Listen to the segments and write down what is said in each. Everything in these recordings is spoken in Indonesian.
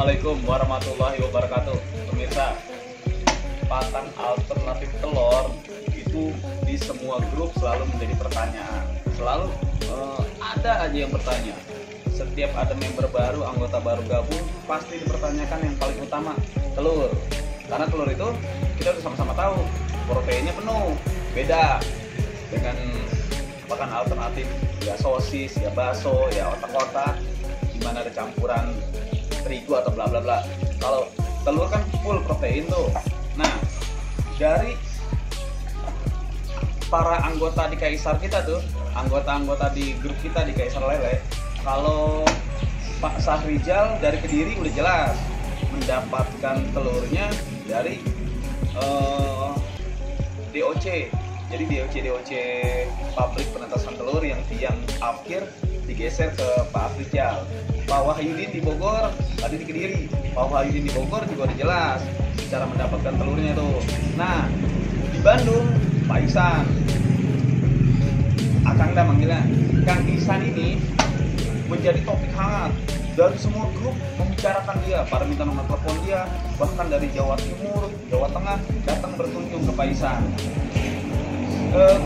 Assalamualaikum warahmatullahi wabarakatuh. Pemirsa, pakan alternatif telur itu di semua grup selalu menjadi pertanyaan. Selalu ada aja yang bertanya. Setiap ada member baru, anggota baru gabung, pasti dipertanyakan yang paling utama, telur. Karena telur itu kita udah sama-sama tahu proteinnya penuh, beda dengan pakan alternatif, ya sosis, ya bakso, ya otak-otak, gimana ada campuran terigu atau bla bla bla. Kalau telur kan full protein tuh. Nah, dari para anggota di Kaisar kita tuh, anggota-anggota di grup kita di Kaisar Lele, kalau Pak Sahrijal dari Kediri udah jelas mendapatkan telurnya dari DOC. Jadi DOC pabrik penetasan telur yang tiang akhir digeser ke Pak Afrizal. Pak Wahyudin di Bogor, tadi di Kediri. Pak Wahyudin di Bogor juga udah jelas cara mendapatkan telurnya tuh. Nah, di Bandung Pak Ihsan, Akangda manggilnya. Kang Ihsan ini menjadi topik hangat dari semua grup, membicarakan dia, pada minta nomor telepon dia, bahkan dari Jawa Timur, Jawa Tengah datang berkunjung ke Pak Ihsan.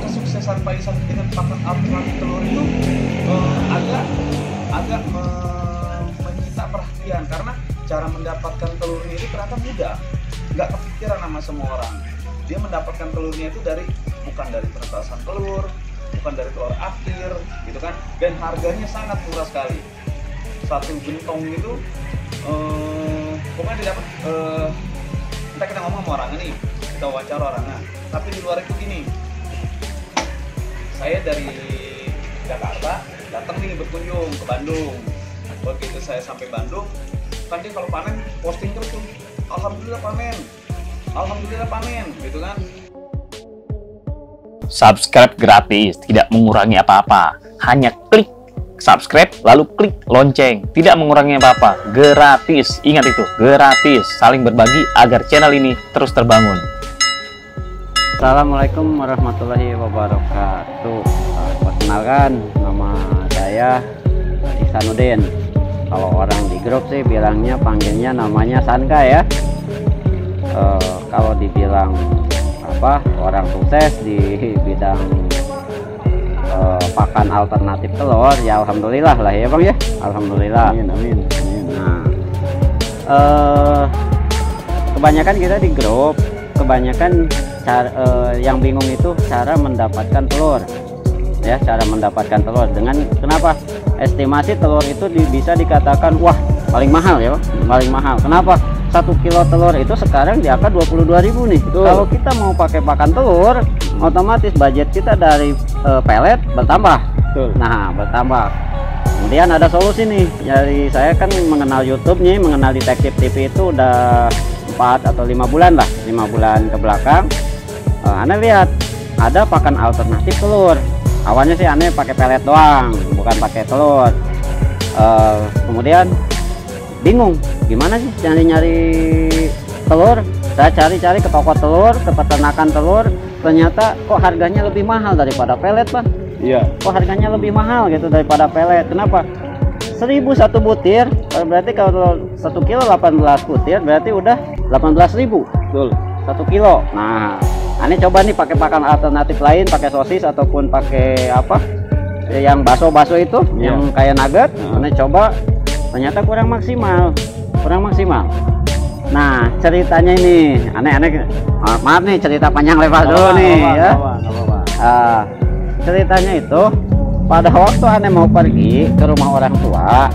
Kesuksesan Pak Ihsan dengan pakan alternatif telur itu agak menyita perhatian karena cara mendapatkan telurnya itu ternyata mudah, nggak kepikiran sama semua orang. Dia mendapatkan telurnya itu bukan dari penetasan telur, bukan dari telur akhir, gitu kan, dan harganya sangat murah sekali. Satu gentong itu pokoknya didapat. Kita ngomong sama orangnya nih, kita wawancara orangnya. Tapi di luar itu gini, saya dari Jakarta datang nih berkunjung ke Bandung. Begitu saya sampai Bandung, kan dia kalau panen posting terus tuh, alhamdulillah panen, gitu kan. Subscribe gratis, tidak mengurangi apa-apa. Hanya klik subscribe, lalu klik lonceng. Tidak mengurangi apa-apa, gratis. Ingat itu, gratis. Saling berbagi agar channel ini terus terbangun. Assalamualaikum warahmatullahi wabarakatuh. Perkenalkan, nama saya Ihsanuddin. Kalau orang di grup sih bilangnya, panggilnya namanya Sanka ya. Kalau dibilang orang sukses di bidang pakan alternatif telur, ya alhamdulillah lah ya bang ya, alhamdulillah. Amin. Nah, kebanyakan kita di grup, kebanyakan yang bingung itu cara mendapatkan telur ya, cara mendapatkan telur. Dengan kenapa estimasi telur itu bisa dikatakan wah paling mahal ya, paling mahal. Kenapa? 1 kilo telur itu sekarang di angka 22.000 nih. Betul. Kalau kita mau pakai pakan telur, otomatis budget kita dari pelet bertambah. Betul. Nah, bertambah. Kemudian ada solusi nih. Jadi saya kan mengenal YouTube nih, mengenal Detektif TV itu udah 4 atau 5 bulan lah, 5 bulan ke belakang. Anda lihat ada pakan alternatif telur. Awalnya sih aneh pakai pelet doang, bukan pakai telur. Kemudian bingung gimana sih nyari telur. Saya cari-cari ke toko telur, ke peternakan telur, ternyata kok harganya lebih mahal daripada pelet bang. Iya, kok harganya lebih mahal gitu daripada pelet. Kenapa? 1.001 butir, berarti kalau 1 kilo 18 butir berarti udah 18.000. Betul, 1 kilo. Nah, aneh coba nih pakai pakan alternatif lain, pakai sosis ataupun pakai yang bakso itu, yang kayak nugget. Aneh coba, ternyata kurang maksimal. Nah, ceritanya ini aneh maaf nih, cerita panjang lebar dulu nih ya. Ceritanya itu pada waktu aneh mau pergi ke rumah orang tua,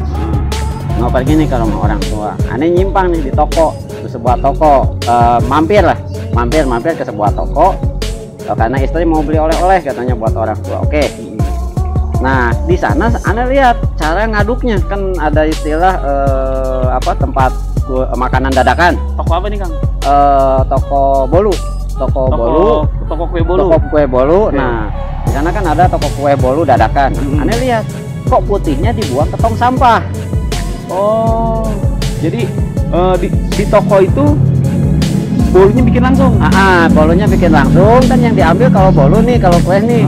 aneh nyimpang nih di toko, di sebuah toko, mampir ke sebuah toko karena istri mau beli oleh-oleh katanya buat orang tua. Oke. Nah, di sana aneh lihat cara ngaduknya, kan ada istilah tempat makanan dadakan. Toko apa nih Kang? Toko bolu. Toko kue bolu. Okay. Nah, di sana kan ada toko kue bolu dadakan. Aneh lihat kok putihnya dibuang ke tong sampah. Oh, jadi di toko itu bolunya bikin langsung? Bolunya bikin langsung. Kan yang diambil kalau bolu nih, kalau kue nih,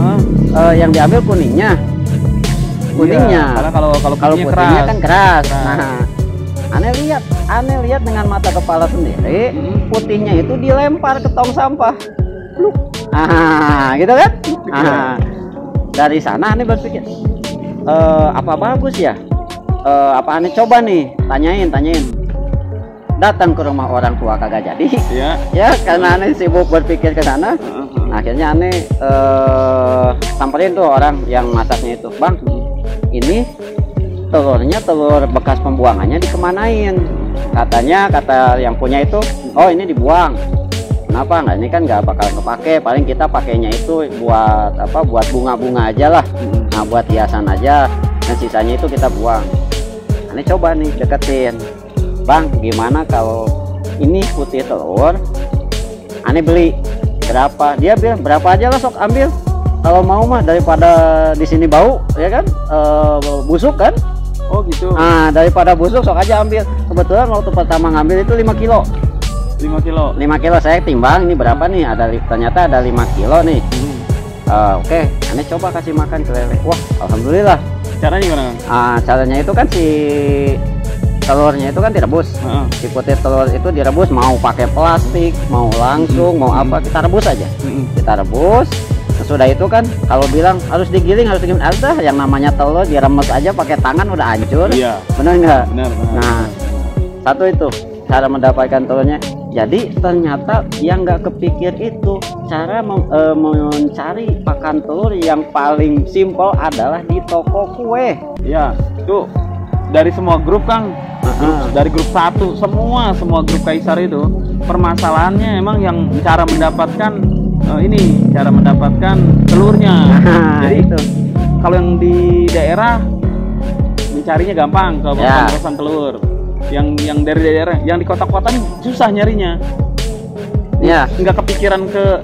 yang diambil kuningnya. Karena kalau putihnya keras. Kan keras. Nah, Aneh lihat dengan mata kepala sendiri, putihnya itu dilempar ke tong sampah. Pluk. Gitu kan? Dari sana aneh berpikir, apa bagus ya? Apa aneh coba nih, tanyain. Datang ke rumah orang tua kagak jadi. Ya, karena aneh sibuk berpikir ke sana. Akhirnya aneh samperin tuh orang yang masaknya itu, "Bang, ini telurnya telur bekas pembuangannya dikemanain?" Kata yang punya itu, "Oh, ini dibuang." "Kenapa? Nggak, ini kan nggak bakal kepake, paling kita pakainya itu buat apa? Buat bunga-bunga aja lah. Nah, buat hiasan aja. Dan sisanya itu kita buang." Aneh coba nih deketin, "Bang, gimana kalau ini putih telur aneh beli berapa?" Dia bilang, "Berapa aja lah, sok ambil. Kalau mau mah daripada di sini bau, ya kan, busuk kan." Oh gitu. Nah, daripada busuk sok aja ambil. Kebetulan waktu pertama ngambil itu 5 kilo. 5 kilo. 5 kilo saya timbang ini berapa nih? Ternyata ada 5 kilo nih. Oke, aneh coba kasih makan ke lele. Wah, alhamdulillah. Caranya gimana? Caranya itu kan si telurnya itu kan direbus. Si putih telur itu direbus, mau pakai plastik, mau langsung, mau apa, kita rebus aja. Kita rebus. Sesudah itu kan kalau bilang harus digiling, ada yang namanya telur diremes aja pakai tangan udah hancur. Iya. Benar nggak? Benar. Nah, satu itu cara mendapatkan telurnya. Jadi ternyata yang nggak kepikir itu cara mencari pakan telur yang paling simpel adalah di toko kue. Iya, itu dari semua grup Kang. Dari grup 1 semua grup Kaisar itu permasalahannya emang yang cara mendapatkan cara mendapatkan telurnya. Jadi itu kalau yang di daerah mencarinya gampang ke pemesan telur. Yang dari daerah, yang di kota-kota susah nyarinya. Ya, nggak kepikiran ke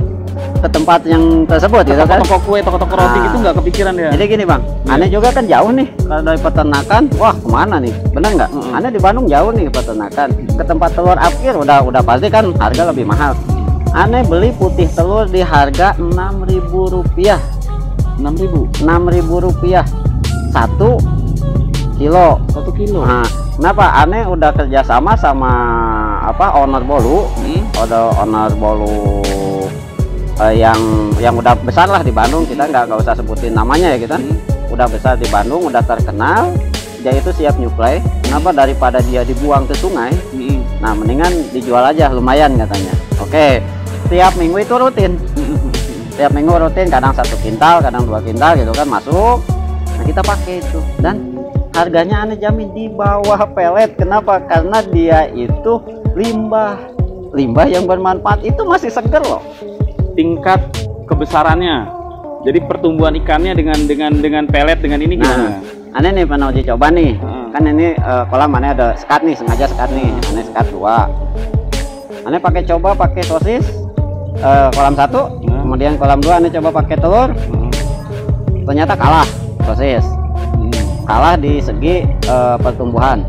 tempat yang tersebut gitu kan. Toko kue, toko roti gitu nggak kepikiran ya. Jadi gini Bang, aneh juga kan jauh nih kalau dari peternakan. Wah, kemana nih? Bener nggak? Aneh di Bandung jauh nih peternakan. Ke tempat telur akhir udah pasti kan harga lebih mahal. Aneh beli putih telur di harga Rp6.000. 6.000 rupiah 1 kilo. 1 kilo. Nah, kenapa? Aneh udah kerjasama sama owner bolu, owner bolu yang udah besar lah di Bandung. Kita nggak usah sebutin namanya ya, kita udah besar di Bandung, udah terkenal. Dia itu siap nyuplai. Kenapa? Daripada dia dibuang ke sungai, nah mendingan dijual aja, lumayan katanya. Oke, tiap minggu itu rutin. Tiap minggu rutin, kadang 1 kintal, kadang 2 kintal gitu kan masuk. Nah, kita pakai itu dan harganya aneh jamin di bawah pelet. Kenapa? Karena dia itu limbah yang bermanfaat, itu masih seger loh. Tingkat kebesarannya, jadi pertumbuhan ikannya dengan pelet dengan ini gimana? Aneh nih pernah uji coba nih. Kan ini kolam aneh ada sekat nih, sengaja sekat nih. Aneh sekat 2. Aneh pakai sosis kolam 1, kemudian kolam 2 aneh coba pakai telur. Ternyata kalah sosis. Kalah di segi pertumbuhan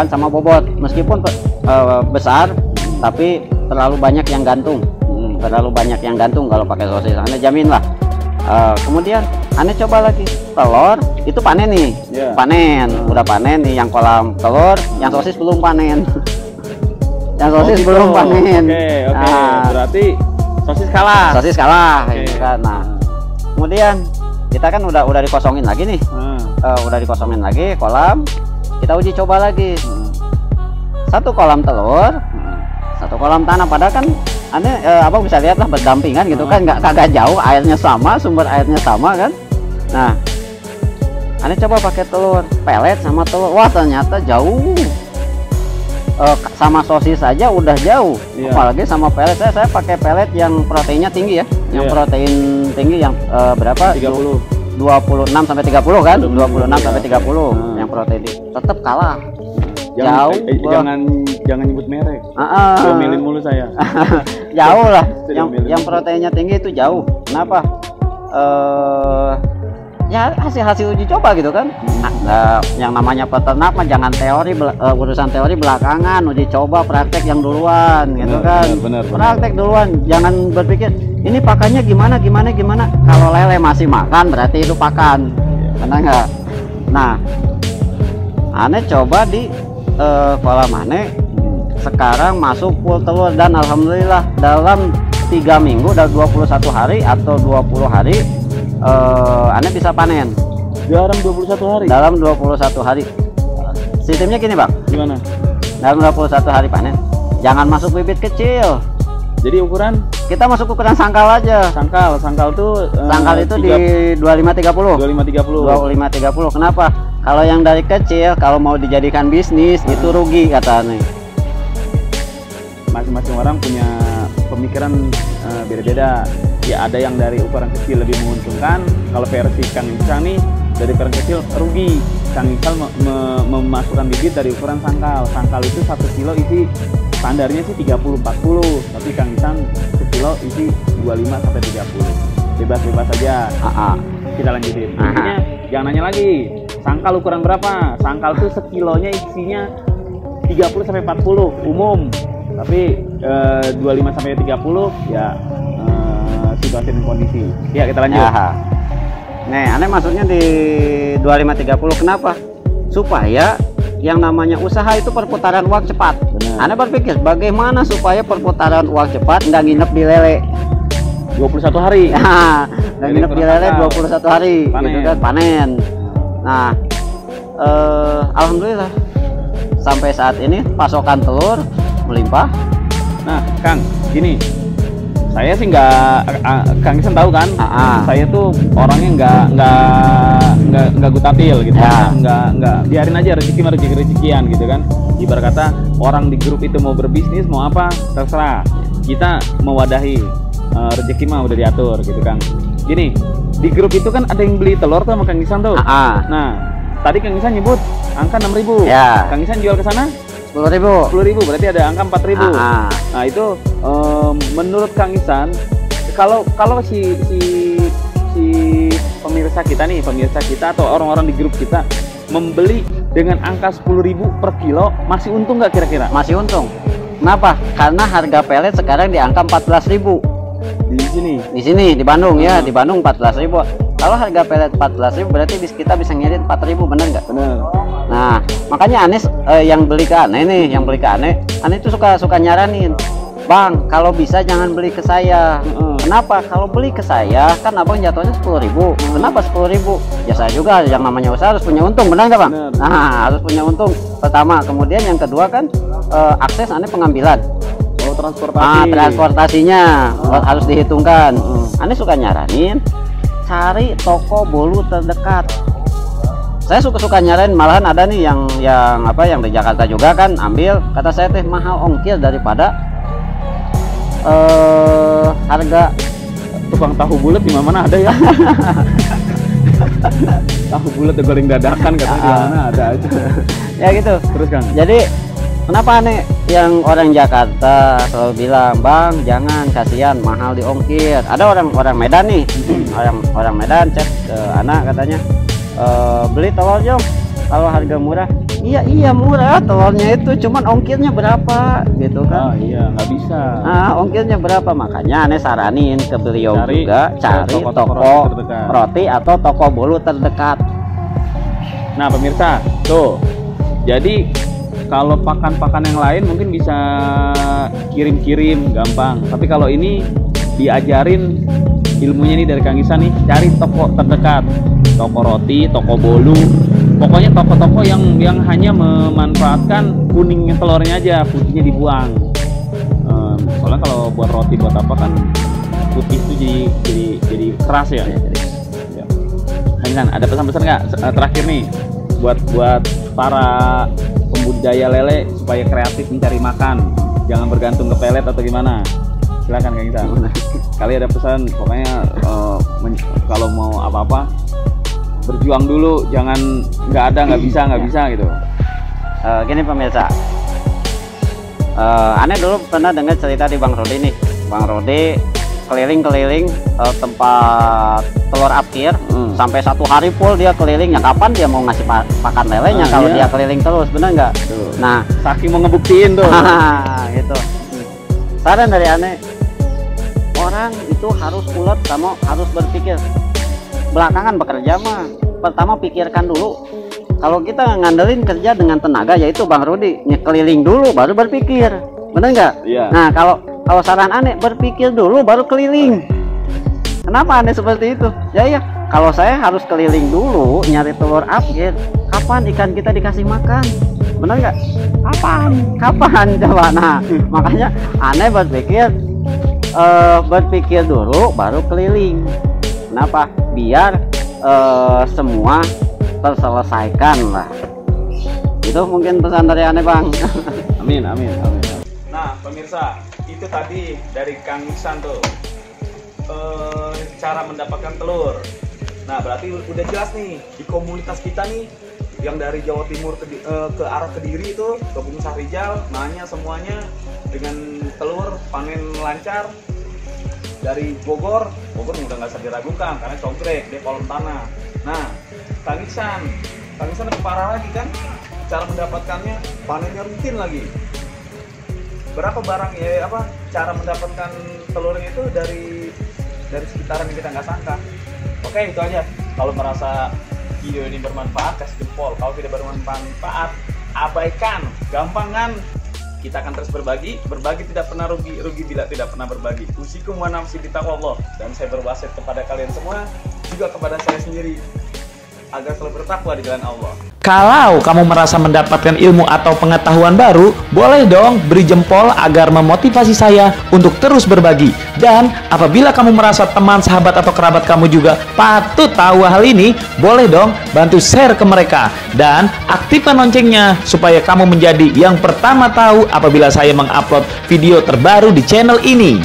sama bobot. Meskipun besar, tapi terlalu banyak yang gantung. Kalau pakai sosis. Aneh jamin lah. Kemudian aneh coba lagi telur itu panen nih. Udah panen nih yang kolam telur, yang sosis belum panen. Yang sosis belum panen. Oke. Berarti sosis kalah. Gitu kan. Nah, kemudian kita kan udah dikosongin lagi nih. Udah dikosongin lagi kolam. Kita uji coba lagi. 1 kolam telur, 1 kolam tanah. Padahal kan aneh abang bisa lihat lah berdampingan gitu kan, kagak jauh, airnya sama, sumber airnya sama kan. Nah, aneh coba pakai telur pelet sama telur. Wah, ternyata jauh. Sama sosis saja udah jauh. Apalagi sama pelet. Saya pakai pelet yang proteinnya tinggi ya. Yang protein tinggi yang berapa? 26 sampai 30 kan? 26 sampai 30 yang protein tetap kalah. Jauh. Jangan nyebut merek. Domelin mulu saya. Jauh lah. Yang proteinnya tinggi itu jauh. Kenapa? Ya hasil uji coba gitu kan. Yang namanya peternak mah jangan teori, urusan teori belakangan, uji coba praktek yang duluan gitu kan. Bener. Praktek duluan, jangan berpikir ini pakannya gimana. Kalau lele masih makan berarti itu pakan, benar nggak? Nah, aneh coba di kolam aneh sekarang masuk full telur, dan alhamdulillah dalam 3 minggu dan 21 hari atau 20 hari aneh bisa panen. Dalam 21 hari? Dalam 21 hari. Sistemnya gini Bang, Gimana? dalam 21 hari panen jangan masuk bibit kecil, Jadi ukuran kita masuk ukuran sangkal aja. sangkal tuh Sangkal itu di 25-30. 25-30. 25-30. Kenapa? Kalau yang dari kecil kalau mau dijadikan bisnis itu rugi kata aneh. Masing-masing orang punya pemikiran beda-beda. Ya ada yang dari ukuran kecil lebih menguntungkan. Kalau versi Kang Ihsan nih dari ukuran kecil rugi. Kang Ihsan memasukkan bibit dari ukuran sangkal. Sangkal itu 1 kilo isi standarnya sih 30-40, tapi Kang Ihsan sekilo isi 25-30. Bebas-bebas aja. Kita lanjutin. Intinya jangan nanya lagi sangkal ukuran berapa. Sangkal tuh sekilonya isinya 30-40 umum. Tapi 25-30 ya situasi dan kondisi. Ya kita lanjut. Nih, aneh maksudnya di 25-30 kenapa? Supaya yang namanya usaha itu perputaran uang cepat. Benar. Aneh berpikir bagaimana supaya perputaran uang cepat nggak nginep di lele. 21 hari. Nggak nginep di lele 21 hari panen. gitu kan, panen. Nah, alhamdulillah sampai saat ini pasokan telur melimpah. Nah, Kang, gini. Saya sih Kang Ihsan tahu kan? Saya tuh orangnya nggak gutatil gitu. Ya. Nggak biarin aja rezekian gitu kan. Ibarat kata orang di grup itu mau berbisnis mau apa terserah. Kita mewadahi rezeki mah udah diatur gitu Kang. Gini, di grup itu kan ada yang beli telur tuh sama Kang Ihsan tuh. Nah, tadi Kang Ihsan nyebut angka 6.000. Ya. Kang Ihsan jual ke sana 10.000. 10.000, berarti ada angka 4.000. Nah itu menurut Kang Ihsan, kalau si pemirsa kita atau orang-orang di grup kita membeli dengan angka 10.000 per kilo, masih untung nggak kira-kira? Masih untung. Kenapa? Karena harga pelet sekarang di angka 14.000. Di sini di Bandung ya, di Bandung 14.000. Kalau harga pelet 14.000 berarti kita bisa ngirit 4.000, bener nggak? Bener. Nah, makanya Anies yang beli ke Aneh nih, Aneh itu suka nyaranin, Bang, kalau bisa jangan beli ke saya. Kenapa? Kalau beli ke saya kan abang jatuhnya 10.000. Kenapa 10.000? Ya saya juga yang namanya usaha harus punya untung, benar nggak Bang? Bener. Nah, harus punya untung pertama. Kemudian yang kedua kan akses Aneh pengambilan. Oh, transportasi. Transportasinya harus dihitungkan. Aneh suka nyaranin cari toko bolu terdekat. Saya suka nyaranin, malahan ada nih yang di Jakarta juga kan ambil, kata saya teh mahal ongkir daripada harga. Tukang tahu bulat di mana ada ya? Tahu bulat goreng dadakan katanya di mana ada aja. Ya gitu. Terus Kang. Jadi kenapa Aneh yang orang Jakarta selalu bilang, Bang jangan, kasihan mahal di ongkir. Ada orang Medan nih, orang Medan chat ke anak katanya, beli telur Jom kalau harga murah. Iya murah telurnya itu, cuman ongkirnya berapa gitu kan. Iya nggak bisa. Ongkirnya berapa, makanya Aneh saranin ke beliau Cari toko roti atau toko bolu terdekat. Nah pemirsa tuh, jadi kalau pakan yang lain mungkin bisa kirim gampang, tapi kalau ini diajarin ilmunya nih dari Kang Ihsan nih, cari toko terdekat, toko roti, toko bolu, pokoknya toko-toko yang hanya memanfaatkan kuningnya telurnya aja, putihnya dibuang. Soalnya kalau buat roti buat apa kan putih itu jadi keras ya. Kang Ihsan ada pesan-pesan nggak terakhir nih buat para pembudidaya lele supaya kreatif mencari makan, jangan bergantung ke pelet atau gimana? Silakan Kang Ihsan. Kali ada pesan, pokoknya kalau mau apa-apa berjuang dulu, jangan nggak bisa gitu. Gini pemirsa, Aneh dulu pernah dengar cerita di Bang Rodi nih. Bang Rodi keliling-keliling tempat telur apkir sampai 1 hari full dia keliling. Ya kapan dia mau ngasih pakan lelenya kalau dia keliling terus, bener nggak? Nah, saking mau ngebuktiin tuh. Gitu. Saran dari Aneh, orang itu harus ulet sama harus berpikir. Belakangan bekerja mah, pertama pikirkan dulu Kalau kita ngandelin kerja dengan tenaga, yaitu Bang Rudi, keliling dulu baru berpikir, bener nggak? Iya. Nah, kalau saran aneh, berpikir dulu baru keliling. Kenapa aneh seperti itu? Ya, kalau saya harus keliling dulu nyari telur upgrade. Kapan ikan kita dikasih makan? Bener nggak? Kapan coba? Nah, makanya aneh berpikir dulu baru keliling. Kenapa? Biar semua terselesaikan lah. Itu mungkin pesan dari aneh, Bang. Amin. Nah, pemirsa, itu tadi dari Kang Iksan tuh cara mendapatkan telur. Nah, berarti udah jelas nih di komunitas kita nih yang dari Jawa Timur ke arah Kediri itu ke Gunung Sahrijal, nanya semuanya dengan telur panen lancar. Dari Bogor udah nggak usah diragukan karena congkrek dia kolom tanah. Nah, Kang Iksan lebih parah lagi kan, cara mendapatkannya panennya rutin lagi. Berapa barang cara mendapatkan telurnya itu dari sekitaran yang kita nggak sangka. Oke, itu aja. Kalau merasa video ini bermanfaat, kasih jempol. Kalau tidak bermanfaat, abaikan. Gampang kan? Kita akan terus berbagi tidak pernah rugi bila tidak pernah berbagi. Usikum wa nafsi bitaqwallah. Dan saya berwasiat kepada kalian semua, juga kepada saya sendiri, agar selalu bertakwa di jalan Allah. Kalau kamu merasa mendapatkan ilmu atau pengetahuan baru, boleh dong beri jempol agar memotivasi saya untuk terus berbagi. Dan apabila kamu merasa teman, sahabat, atau kerabat kamu juga patut tahu hal ini, boleh dong bantu share ke mereka. Dan aktifkan loncengnya supaya kamu menjadi yang pertama tahu apabila saya mengupload video terbaru di channel ini.